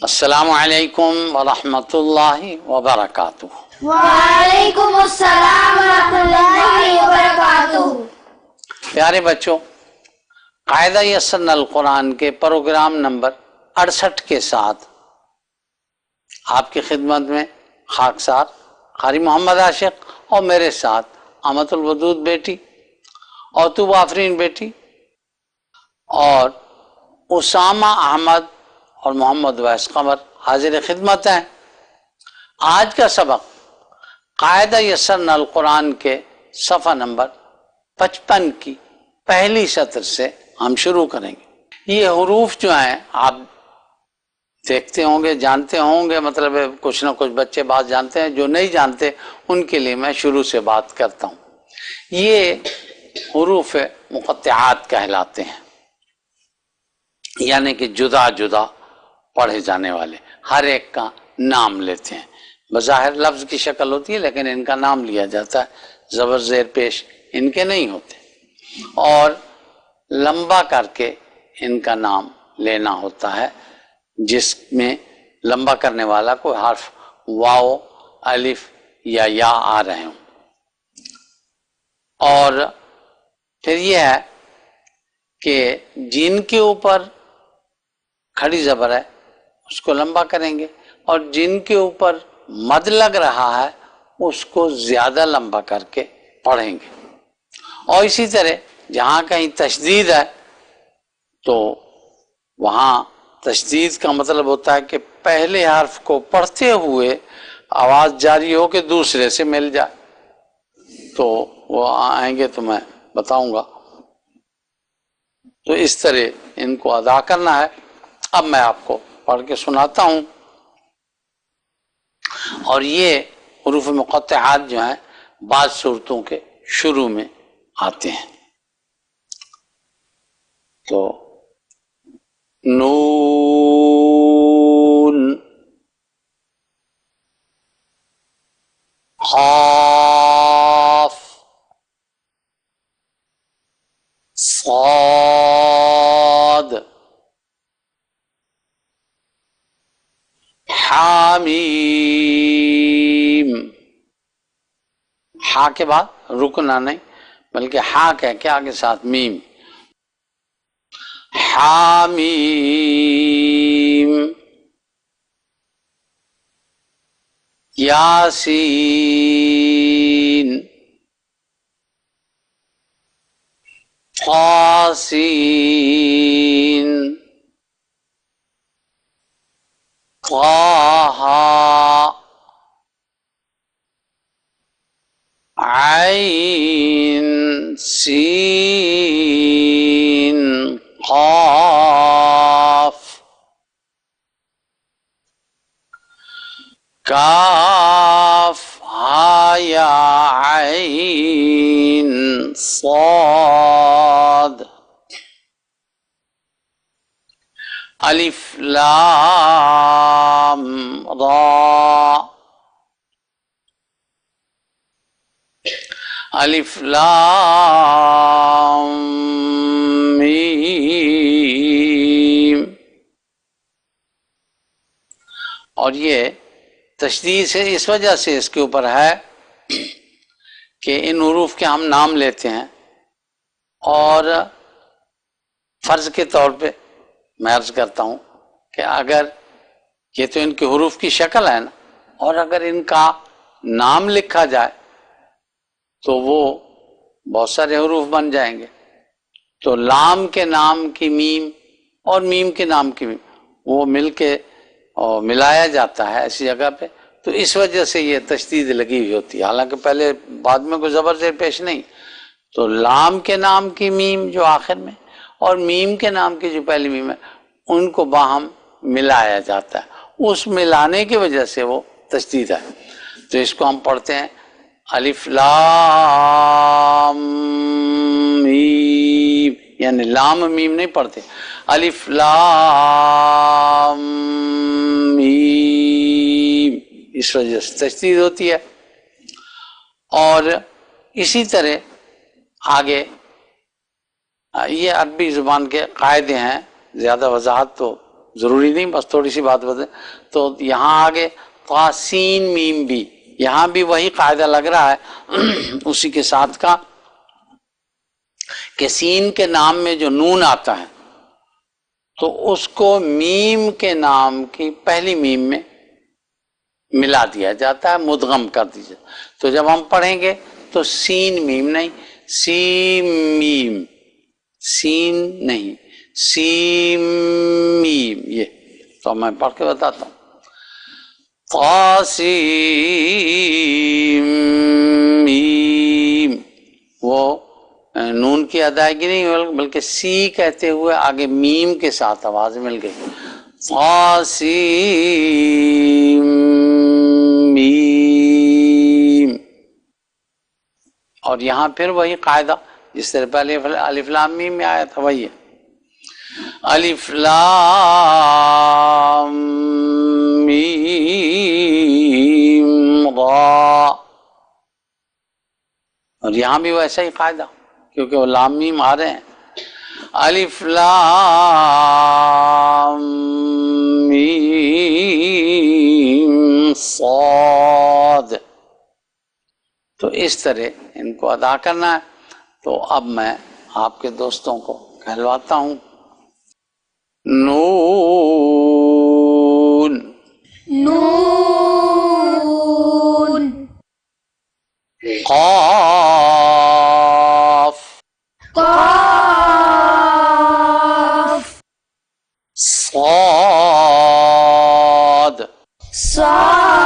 السلام علیکم ورحمۃ اللہ وبرکاتہ۔ وعلیکم السلام ورحمۃ اللہ وبرکاتہ۔ پیارے بچوں، قاعدہ یسرنا القرآن کے پروگرام نمبر 68 کے ساتھ آپ کی خدمت میں خاکسار قاری محمد عاشق اور میرے ساتھ امت الودود بیٹی اور طوبہ آفرین بیٹی اور اسامہ احمد اور محمد ویس قمر حاضر خدمت ہیں۔ آج کا سبق قاعدہ یسرنا القرآن کے صفحہ نمبر 55 کی پہلی سطر سے ہم شروع کریں گے۔ یہ حروف جو ہیں آپ دیکھتے ہوں گے، جانتے ہوں گے، مطلب کچھ نہ کچھ بچے بات جانتے ہیں، جو نہیں جانتے ان کے لیے میں شروع سے بات کرتا ہوں۔ یہ حروف مقطعات کہلاتے ہیں، یعنی کہ جدا جدا پڑھے جانے والے، ہر ایک کا نام لیتے ہیں۔ بظاہر لفظ کی شکل ہوتی ہے لیکن ان کا نام لیا جاتا ہے، زبر زیر پیش ان کے نہیں ہوتے، اور لمبا کر کے ان کا نام لینا ہوتا ہے، جس میں لمبا کرنے والا کوئی حرف واو، الف یا آ رہے ہوں۔ اور پھر یہ ہے کہ جن کے اوپر کھڑی زبر ہے اس کو لمبا کریں گے، اور جن کے اوپر مد لگ رہا ہے اس کو زیادہ لمبا کر کے پڑھیں گے۔ اور اسی طرح جہاں کہیں تشدید ہے تو وہاں تشدید کا مطلب ہوتا ہے کہ پہلے حرف کو پڑھتے ہوئے آواز جاری ہو کے دوسرے سے مل جائے، تو وہ آئیں گے تو میں بتاؤں گا۔ تو اس طرح ان کو ادا کرنا ہے۔ اب میں آپ کو پڑھ کے سناتا ہوں، اور یہ حروف مقطعات جو ہیں بعض صورتوں کے شروع میں آتے ہیں۔ تو نون، قاف، صاد، حامیم۔ ہا کے بعد رکنا نہیں بلکہ ہا کہہ کے آگے ساتھ میم، حامیم، یاسین، قاسین، طه، عین، سین، قاف، کاف، ہا یا عین، صاد، الف لام را، الف لام میم۔ اور یہ تشدید سے اس وجہ سے اس کے اوپر ہے کہ ان حروف کے ہم نام لیتے ہیں، اور فرض کے طور پہ میں عرض کرتا ہوں کہ اگر یہ تو ان کے حروف کی شکل ہے نا، اور اگر ان کا نام لکھا جائے تو وہ بہت سارے حروف بن جائیں گے۔ تو لام کے نام کی میم اور میم کے نام کی میم وہ مل کے ملایا جاتا ہے ایسی جگہ پہ، تو اس وجہ سے یہ تشدید لگی ہوئی ہوتی ہے، حالانکہ پہلے بعد میں کوئی زبر زیر پیش نہیں۔ تو لام کے نام کی میم جو آخر میں اور میم کے نام کی جو پہلی میم ہے ان کو باہم ملایا جاتا ہے، اس ملانے کی وجہ سے وہ تشدید ہے۔ تو اس کو ہم پڑھتے ہیں الف لام میم، یعنی لام میم نہیں پڑھتے، الف لام میم، اس وجہ سے تشدید ہوتی ہے۔ اور اسی طرح آگے یہ عربی زبان کے قاعدے ہیں، زیادہ وضاحت تو ضروری نہیں، بس تھوڑی سی بات بتائیں. تو یہاں آگے قاسین میم بھی، یہاں بھی وہی قاعدہ لگ رہا ہے اسی کے ساتھ کا کہ سین کے نام میں جو نون آتا ہے تو اس کو میم کے نام کی پہلی میم میں ملا دیا جاتا ہے، مدغم کر دیجیے. تو جب ہم پڑھیں گے تو سین میم نہیں، سین میم، سین نہیں، سین میم. یہ تو میں پڑھ کے بتاتا ہوں. قاسم میم، وہ نون کی ادائیگی نہیں بلکہ سی کہتے ہوئے آگے میم کے ساتھ آواز مل گئی. قاسم میم. اور یہاں پھر وہی قاعدہ جس طرح پہلے الف لام میم میں آیا تھا وہی ہے. الف لام میم را، اور یہاں بھی ویسا ہی قاعدہ کیونکہ وہ لام میم آ رہے ہیں. الف لام میم صاد. تو اس طرح ان کو ادا کرنا ہے. تو اب میں آپ کے دوستوں کو کہلواتا ہوں. نون، نون، قاف، قاف، صاد، صاد،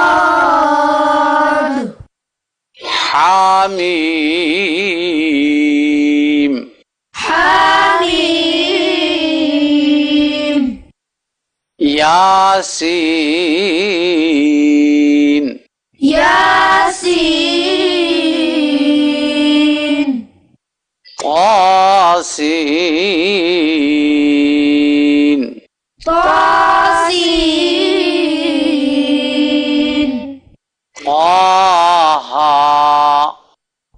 حامیم، حمیم، یاسین، یاسین، طاسین، طاسین، طه،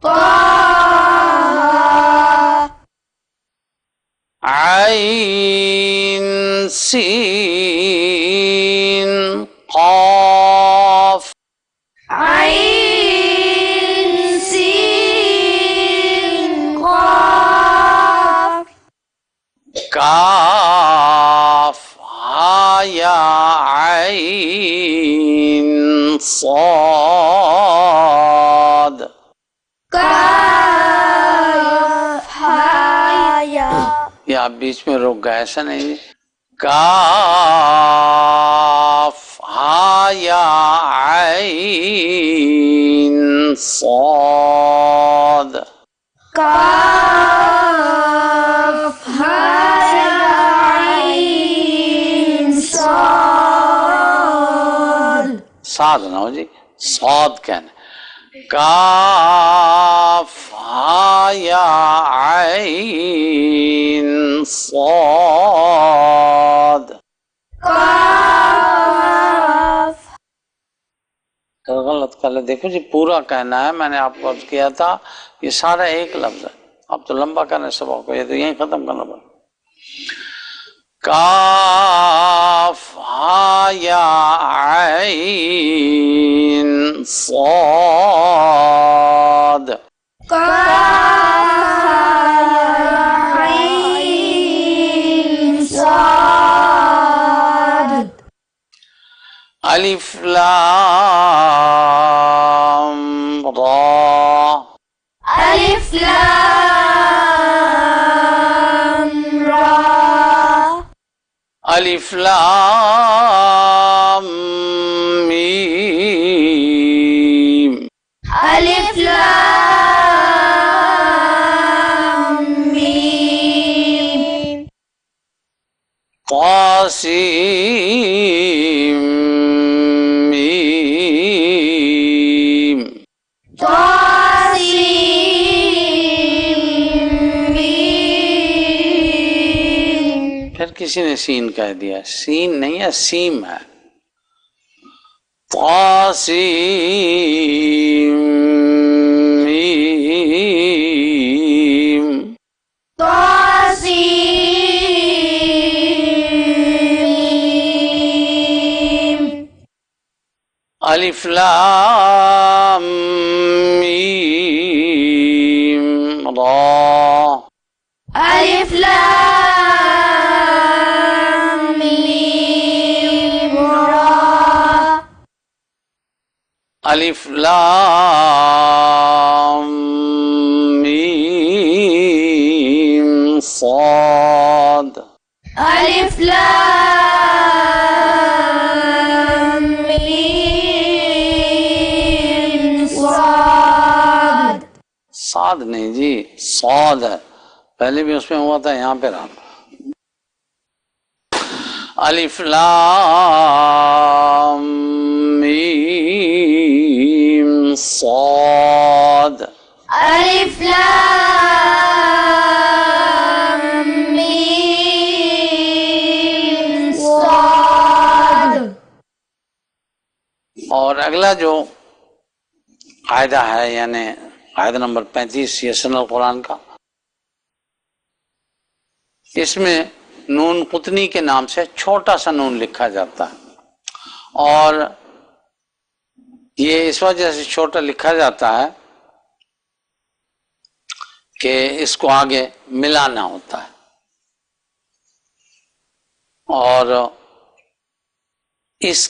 طه، عین سین قاف، عین سین قاف، کاف ہا یا عین صاد، کاف ہا یا، یہ آپ بیچ میں رک گئے ایسا نہیں. کاف ہا یا عین صاد، کاف ہا یا عین صاد، صاد نہ ہو جی، صاد کہنا. کاف ہا یا عین صاد. کاف، غلط کر لے دیکھو جی، پورا کہنا ہے. میں نے آپ کو عرض کیا تھا یہ سارا ایک لفظ ہے. اب تو لمبا کرنا سبق کو، یہ تو یہیں ختم کرنا پڑا. کاف ہا یا عین صاد، کاف عین صاد، الف لام را، الف لام را، الف لام میم، الف لام میم، طاسیم میم، طاسیم میم، پھر کسی نے سین کہہ دیا. سین نہیں ہے، سیم ہے. طاسیم میم، طاسیم الف لام میم را ألف لام ميم را الف لام میم صاد ألف لام ميم صاد صاد نہیں جی صاد ہے، پہلے بھی اس میں ہوا تھا، یہاں پہ رہا الف لام میم صاد ألف لام ميم صاد اور اگلا جو قاعدہ ہے یعنی قاعدہ نمبر 35 یسن القرآن کا، اس میں نون قطنی کے نام سے چھوٹا سا نون لکھا جاتا ہے، اور یہ اس وجہ سے چھوٹا لکھا جاتا ہے کہ اس کو آگے ملانا ہوتا ہے، اور اس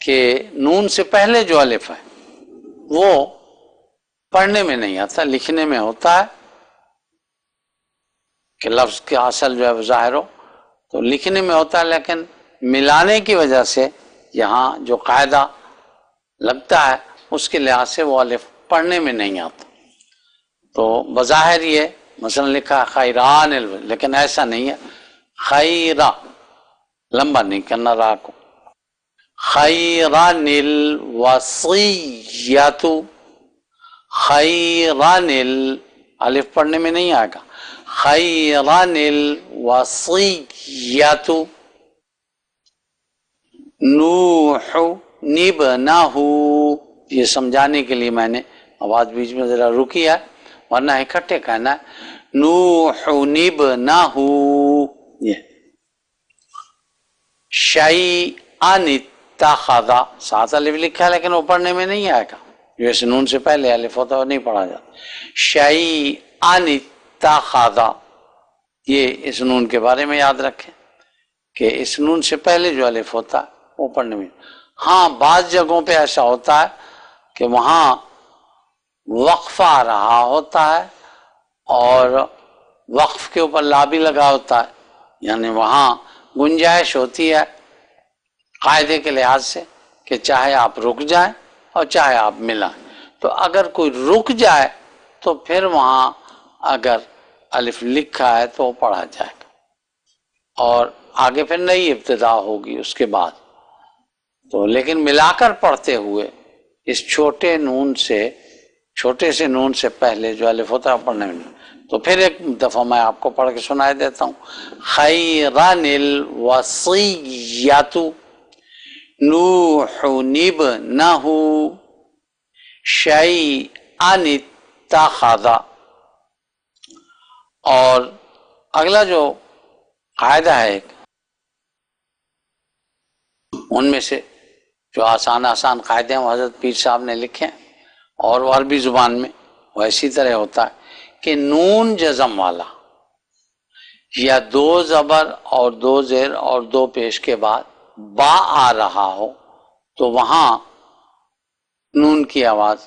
کے نون سے پہلے جو الف ہے وہ پڑھنے میں نہیں آتا، لکھنے میں ہوتا ہے کہ لفظ کا اصل جو ہے وہ ظاہر ہو تو لکھنے میں ہوتا ہے، لیکن ملانے کی وجہ سے یہاں جو قاعدہ لگتا ہے اس کے لحاظ سے وہ الف پڑھنے میں نہیں آتا۔ تو بظاہر یہ مثلا لکھا ہے خیران لیکن ایسا نہیں ہے، خیرہ لمبا نہیں کرنا را کو، خیران الوصیۃ، خیران الف پڑھنے میں نہیں آئے گا، خیران الوصیۃ، نوح نبنہ، یہ سمجھانے کے لیے میں نے آواز بیچ میں ذرا رکی ہے ورنہ اکٹھے کہنا ہے، نوح نبنہ، یہ شیئن اتخذ، ساتھ الف لکھا ہے لیکن وہ پڑھنے میں نہیں آئے گا، جیسے نون سے پہلے الف ہوتا ہے وہ نہیں پڑھا جاتا، شیئن اتخذ، یہ اس نون کے بارے میں یاد رکھیں کہ اس نون سے پہلے جو الف ہوتا ہے وہ پڑھنے میں، ہاں بعض جگہوں پہ ایسا ہوتا ہے کہ وہاں وقف آ رہا ہوتا ہے اور وقف کے اوپر لا بھی لگا ہوتا ہے، یعنی وہاں گنجائش ہوتی ہے قاعدے کے لحاظ سے کہ چاہے آپ رک جائیں اور چاہے آپ ملائیں، تو اگر کوئی رک جائے تو پھر وہاں اگر الف لکھا ہے تو وہ پڑھا جائے گا، اور آگے پھر نئی ابتدا ہوگی اس کے بعد، تو لیکن ملا کر پڑھتے ہوئے اس چھوٹے سے نون سے پہلے جو الف ہوتا ہے پڑھنے میں، تو پھر ایک دفعہ میں آپ کو پڑھ کے سنائی دیتا ہوں، خیران الوصیۃ نوح نبنہ شیئن اتخذ۔ اور اگلا جو قاعدہ ہے ان میں سے جو آسان قاعدے ہیں وہ حضرت پیر صاحب نے لکھے ہیں، اور وہ عربی زبان میں وہ اسی طرح ہوتا ہے کہ نون جزم والا یا دو زبر اور دو زیر اور دو پیش کے بعد با آ رہا ہو تو وہاں نون کی آواز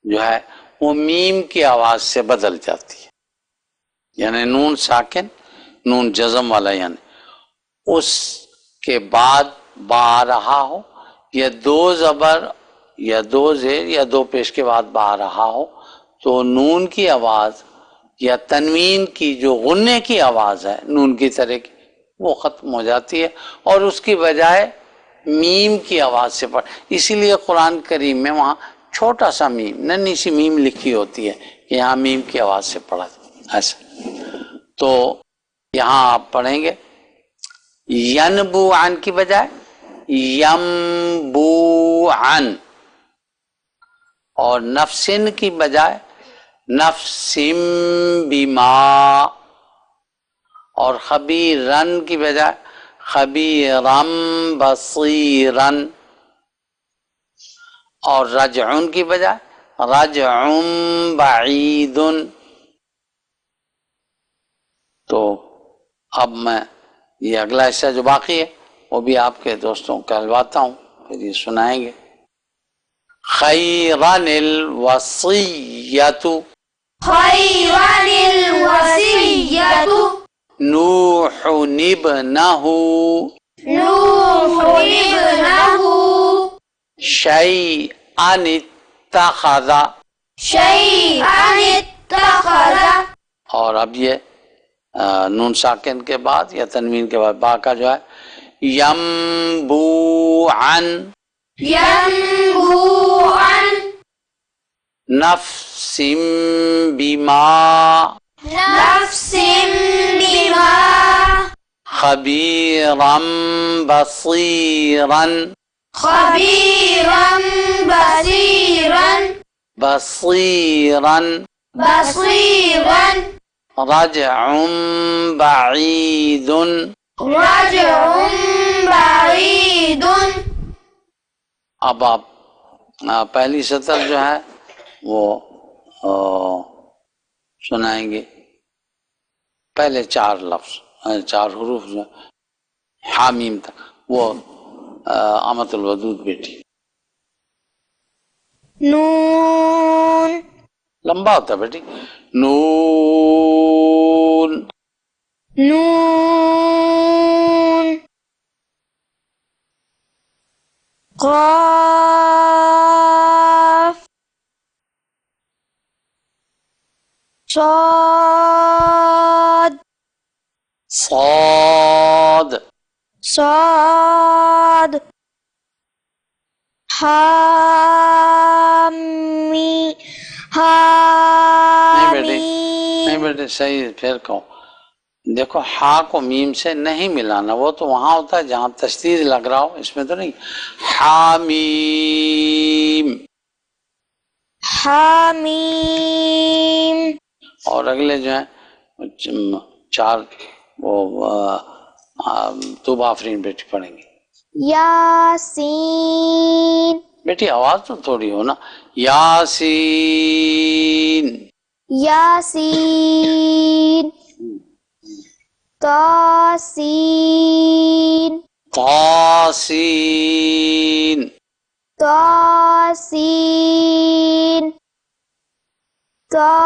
جو ہے وہ میم کی آواز سے بدل جاتی ہے، یعنی نون ساکن نون جزم والا، یعنی اس کے بعد با آ رہا ہو یا دو زبر یا دو زیر یا دو پیش کے بعد با آ رہا ہو تو نون کی آواز یا تنوین کی جو غنے کی آواز ہے نون کی طرح کی وہ ختم ہو جاتی ہے اور اس کی بجائے میم کی آواز سے پڑھ، اسی لیے قرآن کریم میں وہاں چھوٹا سا میم ننھی سی میم لکھی ہوتی ہے کہ یہاں میم کی آواز سے پڑھا ایسا۔ تو یہاں آپ پڑھیں گے ینبو عن کی بجائے یمبو عن، اور نفسن کی بجائے نفسم بما، اور خبیرن کی بجائے خبیرم بصیرن، اور رجعن کی بجائے رجعن بعید. تو اب میں یہ اگلا حصہ جو باقی ہے وہ بھی آپ کے دوستوں کو کہلواتا ہوں، پھر یہ سنائیں گے. خیرن الوصیۃ خيرا الوصية نوح ابنہ نوح ابنه شیئا اتخذ. شيئا اتخذ. اور اب یہ نون ساکن کے بعد یا تنوین کے بعد با کا جو ہے ینبوعا ينبوعا نفس بما نفس بما خبيرا بصيرا خبيرا بصيرا بصيرا بصيرا رجع بعيد. رجع بعيد. اب آپ پہلی سطر جو ہے وہ سنائیں گے. پہلے 4 لفظ 4 حروف جو حامیم تک وہ امت الودود بیٹی. نون لمبا ہوتا ہے بیٹی. نون نون قاف صاد صاد صاد حامی نہیں بیٹے صحیح پھر کہو. دیکھو ہا کو میم سے نہیں ملانا، وہ تو وہاں ہوتا ہے جہاں تشدید لگ رہا ہو، اس میں تو نہیں. حامیم. حامیم. اور اگلے جو ہیں 4 وہ تو آفرین بیٹی پڑھیں گی. یاسین. بیٹی آواز تو تھوڑی ہو نا. یاسین. یاسین. تاسین. طاسین. تاسین. طٰ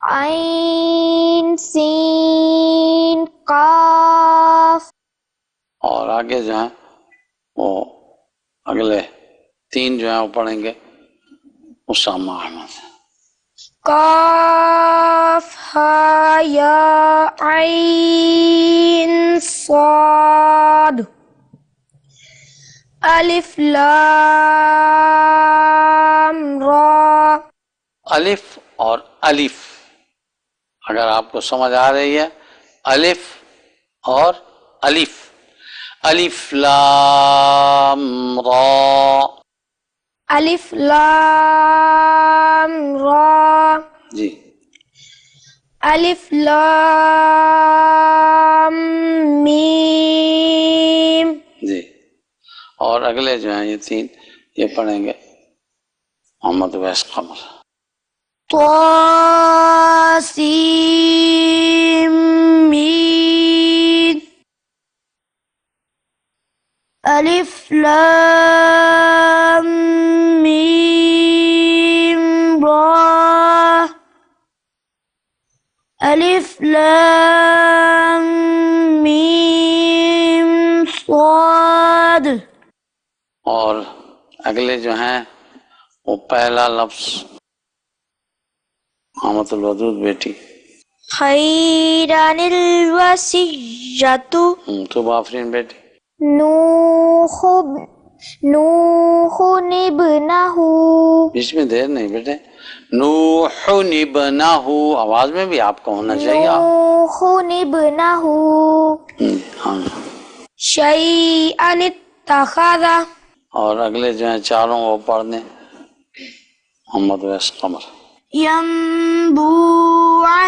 عین سین قاف. اور آگے جو ہیں وہ اگلے 3 جو ہیں وہ پڑھیں گے اسامہ احمد. قاف ہا یا عین صاد الف لام را. الف اور الف اگر آپ کو سمجھ آ رہی ہے، الف اور الف. الف لام را. الف لام را. جی. الف لام میم. جی. اور اگلے جو ہیں یہ 3 یہ پڑھیں گے محمد ویس قمر. طا سین میم. الف لام میم را. الف لام میم صاد. اور اگلے جو ہیں وہ پہلا لفظ محمد الودود بیٹی. خیرن الوصیۃ تو آفرین بیٹی. نوح ابنہ. بیچ میں دیر نہیں بیٹے. نوح ابنہ آواز میں بھی آپ کو ہونا چاہیے. نوح ابنہ ہاں. شیئا اتخذ. اور اگلے جو ہیں 4 وہ پڑھ دیں محمد ویس قمر. ینبوعا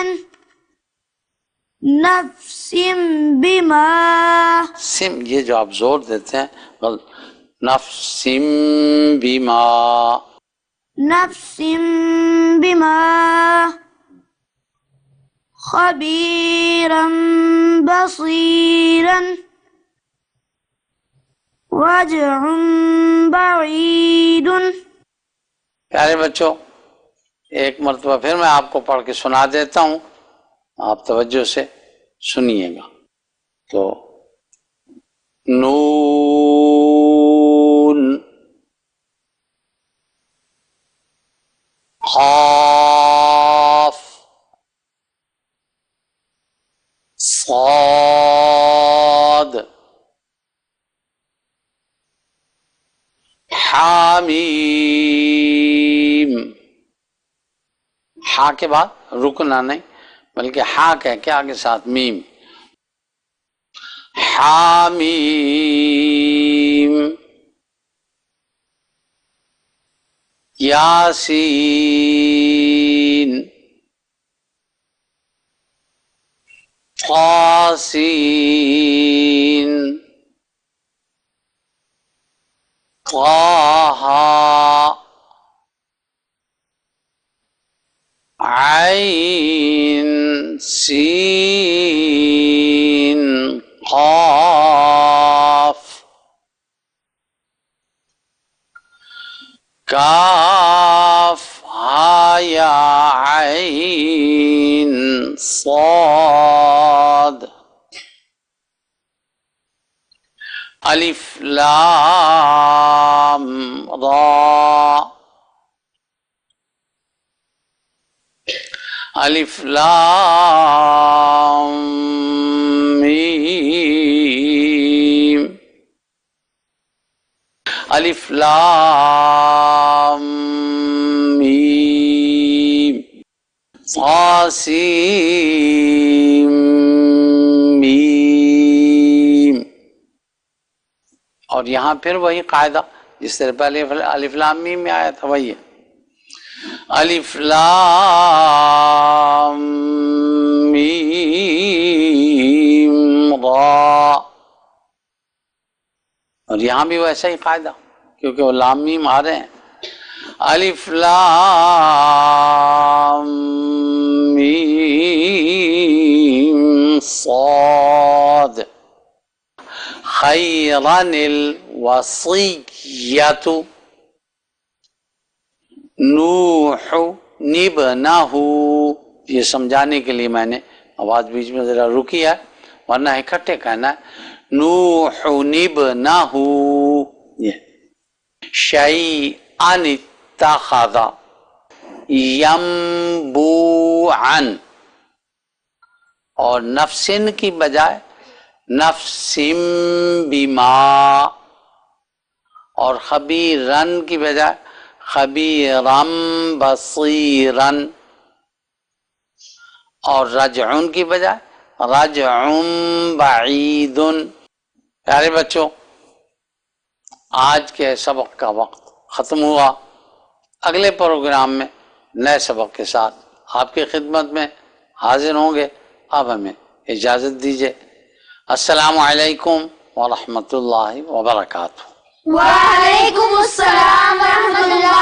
نفس بما. سم یہ جو آپ زور دیتے ہیں نفس بما، نفس بما خبيرا بصيرا رجع بعيد. پیارے بچوں، ایک مرتبہ پھر میں آپ کو پڑھ کے سنا دیتا ہوں، آپ توجہ سے سنیے گا. تو نون، قاف، صاد، حامیم. ہا کے بعد رکنا نہیں بلکہ ہا کہہ کے آگے ساتھ میم. حامیم، یاسین، طاسین، طه، عین، سین، قاف، کاف، ہا یا عین، صاد، الف لام را، الف لام میم، الف لام میم، طاسیم میم. اور یہاں پھر وہی قاعدہ جس طرح پہلے الف لام میم میں آیا تھا وہی ہے. الف لام میم را، اور یہاں بھی ویسا ہی قاعدہ کیونکہ وہ لام میم آ رہے ہیں. الف لام میم صاد، خیرن الوصیۃ، نوح نبنہ. یہ سمجھانے کے لیے میں نے آواز بیچ میں ذرا رکی ہے ورنہ اکٹھے کہنا ہے. نوح نبنہ، یہ شیئا اتخذ، ینبوعا، اور نفسن کی بجائے نفسم بما، اور خبیرن کی بجائے خبیرم بصیرن، اور رجعن کی بجائے رجعن بعید. پیارے بچوں، آج کے سبق کا وقت ختم ہوا. اگلے پروگرام میں نئے سبق کے ساتھ آپ کی خدمت میں حاضر ہوں گے. اب ہمیں اجازت دیجیے. السلام علیکم ورحمۃ اللہ وبرکاتہ. وعلیکم السلام ورحمۃ اللہ